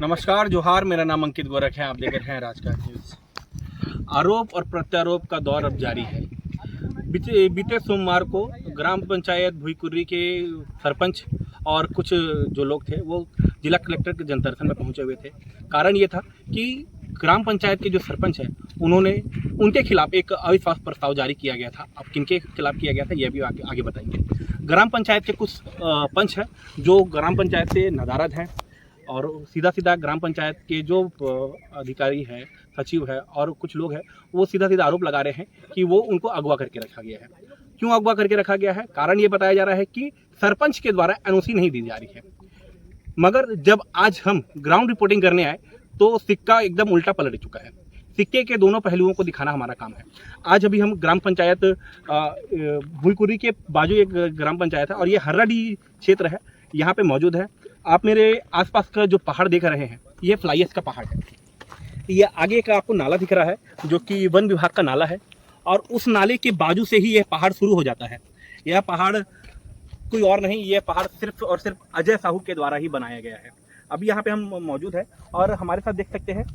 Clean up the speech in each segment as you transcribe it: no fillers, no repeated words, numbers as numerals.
नमस्कार जोहार, मेरा नाम अंकित गोरख है। आप देख रहे हैं राजकाज न्यूज़। आरोप और प्रत्यारोप का दौर अब जारी है। बीते सोमवार को ग्राम पंचायत भुईकुर्री के सरपंच और कुछ जो लोग थे वो जिला कलेक्टर के जनदर्शन में पहुंचे हुए थे। कारण ये था कि ग्राम पंचायत के जो सरपंच हैं उनके खिलाफ एक अविश्वास प्रस्ताव जारी किया गया था। अब किनके खिलाफ किया गया था यह भी आगे बताएंगे। ग्राम पंचायत के कुछ पंच हैं जो ग्राम पंचायत से नदारद हैं और सीधा ग्राम पंचायत के जो अधिकारी हैं, सचिव है और कुछ लोग हैं, वो सीधा आरोप लगा रहे हैं कि वो उनको अगवा करके रखा गया है। क्यों अगवा करके रखा गया है? कारण ये बताया जा रहा है कि सरपंच के द्वारा एनओसी नहीं दी जा रही है। मगर जब आज हम ग्राउंड रिपोर्टिंग करने आए तो सिक्का एकदम उल्टा पलट चुका है। सिक्के के दोनों पहलुओं को दिखाना हमारा काम है। आज अभी हम ग्राम पंचायत भुईकुर्री के बाजू एक ग्राम पंचायत है और ये हर्राडी क्षेत्र है, यहाँ पे मौजूद है। आप मेरे आसपास का जो पहाड़ देख रहे हैं ये फ्लाई ऐश का पहाड़ है। ये आगे का आपको नाला दिख रहा है जो कि वन विभाग का नाला है और उस नाले के बाजू से ही यह पहाड़ शुरू हो जाता है। यह पहाड़ कोई और नहीं, यह पहाड़ सिर्फ और सिर्फ अजय साहू के द्वारा ही बनाया गया है। अभी यहाँ पे हम मौजूद है और हमारे साथ देख सकते हैं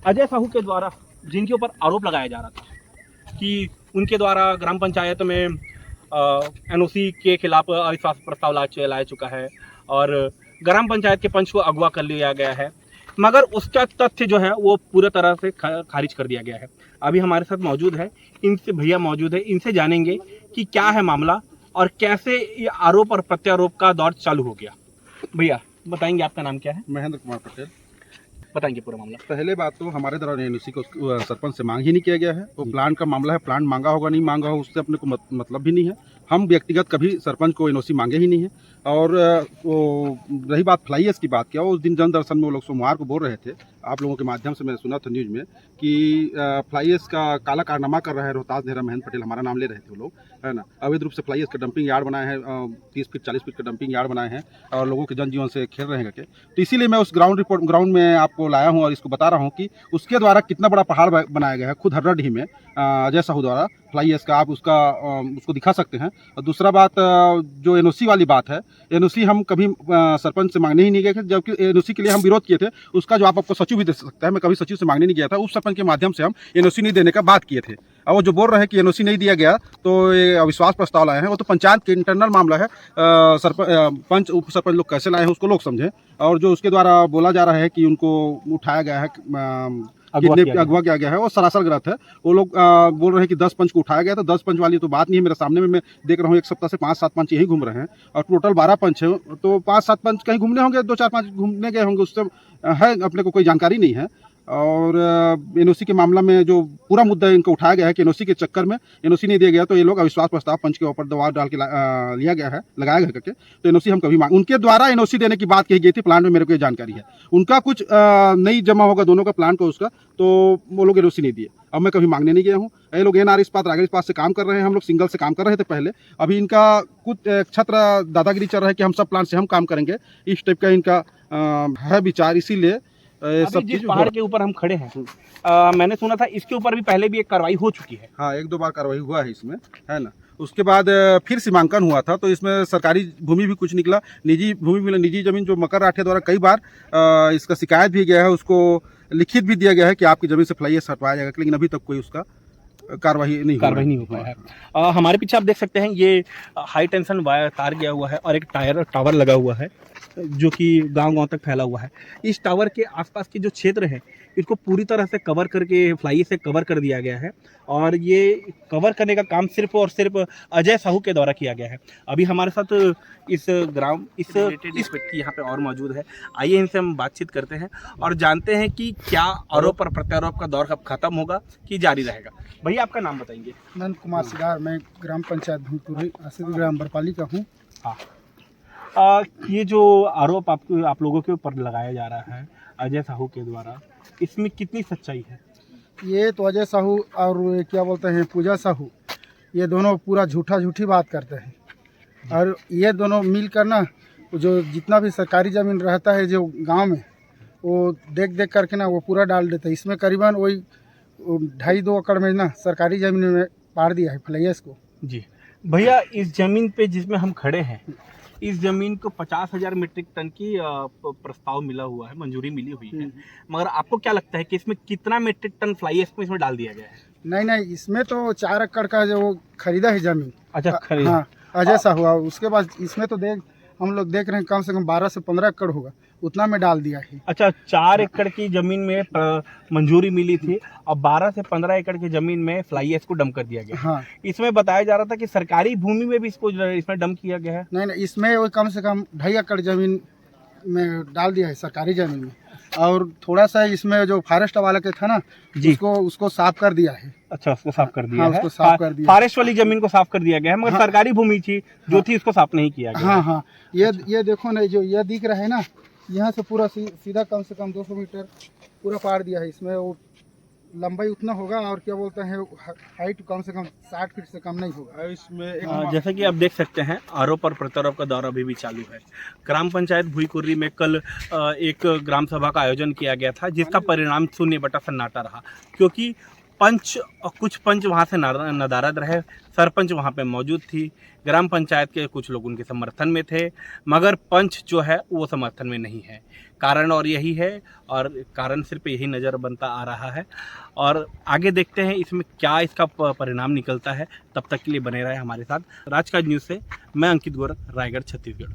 अजय साहू के द्वारा जिनके ऊपर आरोप लगाया जा रहा था कि उनके द्वारा ग्राम पंचायत में एनओसी के खिलाफ अविश्वास प्रस्ताव लाया चुका है और ग्राम पंचायत के पंच को अगवा कर लिया गया है। मगर उसका तथ्य जो है वो पूरी तरह से खारिज कर दिया गया है। अभी हमारे साथ मौजूद है, इनसे भैया मौजूद है, इनसे जानेंगे कि क्या है मामला और कैसे ये आरोप और प्रत्यारोप का दौर चालू हो गया। भैया बताएंगे आपका नाम क्या है? महेंद्र कुमार पटेल। बताएंगे पूरा मामला। पहले बात तो हमारे द्वारा एनओसी को सरपंच से मांग ही नहीं किया गया है। वो प्लांट का मामला है, प्लांट मांगा होगा नहीं मांगा होगा उससे अपने को मतलब भी नहीं है। हम व्यक्तिगत कभी सरपंच को एनओसी मांगे ही नहीं है। और वो रही बात फ्लाई ऐश की बात किया, उस दिन जन दर्शन में वो लोग सोमवार को बोल रहे थे, आप लोगों के माध्यम से मैंने सुना था न्यूज़ में कि फ्लाई ऐश का काला कारनामा कर रहा है रोहतास नेहरा महेंद्र पटेल, हमारा नाम ले रहे थे वो लोग, है ना। अवैध रूप से फ्लाई ऐश का डंपिंग यार्ड बनाए हैं, 30 फीट 40 फीट का डंपिंग यार्ड बनाए हैं और लोगों के जनजीवन से खेल रहे हैं करके। तो इसीलिए मैं उस ग्राउंड में आपको लाया हूँ और इसको बता रहा हूँ कि उसके द्वारा कितना बड़ा पहाड़ बनाया गया है खुद हर्राडी में अजय साहू द्वारा फ्लाई ऐश का। आप उसको दिखा सकते हैं। और दूसरा बात जो एनओसी वाली बात है, एनओसी हम कभी सरपंच से मांगने ही नहीं गए थे, जबकि एनओसी के लिए हम विरोध किए थे। उसका जो आपको सचिव भी दे सकता है, मैं कभी सचिव से मांगने नहीं गया था। उस सरपंच के माध्यम से हम एनओसी नहीं देने का बात किए थे। और वो जो बोल रहे हैं कि एनओसी नहीं दिया गया तो ये अविश्वास प्रस्ताव लाए हैं, वो तो पंचायत के इंटरनल मामला है। पंच उप सरपंच लोग कैसे लाए हैं उसको लोग समझें। और जो उसके द्वारा बोला जा रहा है कि उनको उठाया गया है, अगवा किया गया है, वो सरासर गलत है। वो लोग बोल रहे हैं कि 10 पंच को उठाया गया था। 10 पंच वाली तो बात नहीं है। मेरे सामने में मैं देख रहा हूँ एक सप्ताह से 5-7 पंच यहीं घूम रहे हैं और टोटल 12 पंच हैं। तो 5-7 पंच कहीं घूमने होंगे, 2-4-5 घूमने गए होंगे, उससे है अपने को कोई जानकारी नहीं है। और एनओसी के मामला में जो पूरा मुद्दा इनको उठाया गया है कि एनओसी के चक्कर में एनओसी नहीं दिया गया तो ये लोग अविश्वास प्रस्ताव पंच के ऊपर दबाव डाल के लिया गया है, लगाया गया करके। तो एनओसी हम कभी उनके द्वारा एनओसी देने की बात कही गई थी प्लांट में, मेरे को ये जानकारी है। उनका कुछ नहीं जमा होगा दोनों का प्लांट को उसका, तो वो लोग एनओसी नहीं दिए। अब मैं कभी मांगने नहीं गया हूँ। ये लोग एनआर इस्पात रागर इस्पात से काम कर रहे हैं, हम लोग सिंगल से काम कर रहे थे पहले। अभी इनका कुछ छत्र दादागिरी चल रहा है कि हम सब प्लांट से हम काम करेंगे, इस टाइप का इनका है विचार। इसीलिए सब जिस पहाड़ के ऊपर हम खड़े हैं मैंने सुना था इसके ऊपर भी पहले भी एक कार्रवाई हो चुकी है। हाँ, 1-2 बार कार्रवाई हुआ है इसमें, है ना। उसके बाद फिर सीमांकन हुआ था तो इसमें सरकारी भूमि भी कुछ निकला, निजी भूमि मिला। निजी जमीन जो मकर राठे द्वारा कई बार इसका शिकायत भी गया है, उसको लिखित भी दिया गया है कि आपकी जमीन से फ्लाई ऐश हटवाया जाएगा, लेकिन अभी तक कोई उसका कार्रवाई नहीं हो पाया है। हमारे पीछे आप देख सकते हैं ये हाई टेंशन वायर तार गया हुआ है और एक टावर लगा हुआ है जो कि गांव तक फैला हुआ है। इस टावर के आसपास के जो क्षेत्र है इसको पूरी तरह से कवर करके फ्लाई से कवर कर दिया गया है और ये कवर करने का काम सिर्फ और सिर्फ अजय साहू के द्वारा किया गया है। अभी हमारे साथ इस व्यक्ति यहाँ पे और मौजूद है। आइए इनसे हम बातचीत करते हैं और जानते हैं कि क्या आरोप और प्रत्यारोप का दौर कब खत्म होगा कि जारी रहेगा। भैया आपका नाम बताएंगे? नंद कुमार सिगार, मैं ग्राम पंचायत भुईकुर्री ग्राम बरपाली का हूँ। हाँ, ये जो आरोप आप लोगों के ऊपर लगाया जा रहा है अजय साहू के द्वारा, इसमें कितनी सच्चाई है? ये तो अजय साहू और क्या बोलते हैं पूजा साहू, ये दोनों पूरा झूठी बात करते हैं। और ये दोनों मिल कर ना जो जितना भी सरकारी ज़मीन रहता है जो गांव में, वो देख करके ना वो पूरा डाल देते हैं। इसमें करीबन वही 2.5-2 एकड़ में ना सरकारी ज़मीन में पार दिया है फ्लाई ऐश को। जी भैया, इस ज़मीन पे जिसमें हम खड़े हैं इस जमीन को 50,000 मीट्रिक टन की प्रस्ताव मिला हुआ है, मंजूरी मिली हुई है, मगर आपको क्या लगता है कि इसमें कितना मीट्रिक टन फ्लाई ऐश को इसमें डाल दिया गया है? नहीं, इसमें तो 4 एकड़ का जो खरीदा है जमीन। अच्छा, खरीद। हाँ, अजय साहू। और उसके बाद इसमें तो हम लोग देख रहे हैं कम से कम 12 से 15 एकड़ होगा, उतना में डाल दिया है। अच्छा, 4 एकड़ की जमीन में मंजूरी मिली थी और 12 से 15 एकड़ की जमीन में फ्लाई ऐश को डंप कर दिया गया। हाँ, इसमें बताया जा रहा था कि सरकारी भूमि में भी इसको इसमें डंप किया गया है। नहीं, इसमें वो कम से कम 2.5 एकड़ जमीन में डाल दिया है, सरकारी जमीन में। और थोड़ा सा इसमें जो फॉरेस्ट वाला के था ना, जी, उसको साफ कर दिया है। अच्छा, उसको साफ कर दिया हाँ, है। उसको साफ कर दिया। फॉरेस्ट वाली जमीन को साफ कर दिया गया है, मगर हाँ, सरकारी भूमि थी जो थी उसको साफ नहीं किया गया। हाँ, ये देखो ना, जो ये दिख रहा है ना, यहाँ से पूरा सीधा कम से कम 200 मीटर पूरा पार दिया है। इसमें वो लंबाई उतना होगा और क्या बोलते हैं, हाइट कम से कम 60 फीट से कम नहीं होगा। इसमें जैसे कि आप देख सकते हैं, आरोप और प्रत्यारोप का दौर अभी भी चालू है। ग्राम पंचायत भुईकुर्री में कल एक ग्राम सभा का आयोजन किया गया था, जिसका परिणाम शून्य बटा सन्नाटा रहा, क्योंकि कुछ पंच वहाँ से नदारद रहे। सरपंच वहाँ पे मौजूद थी, ग्राम पंचायत के कुछ लोग उनके समर्थन में थे, मगर पंच जो है वो समर्थन में नहीं है। कारण और यही है, और कारण सिर्फ यही नज़र बनता आ रहा है। और आगे देखते हैं इसमें क्या इसका परिणाम निकलता है। तब तक के लिए बने रहे हमारे साथ। राजकाज न्यूज़ से मैं अंकित गोरख, रायगढ़, छत्तीसगढ़।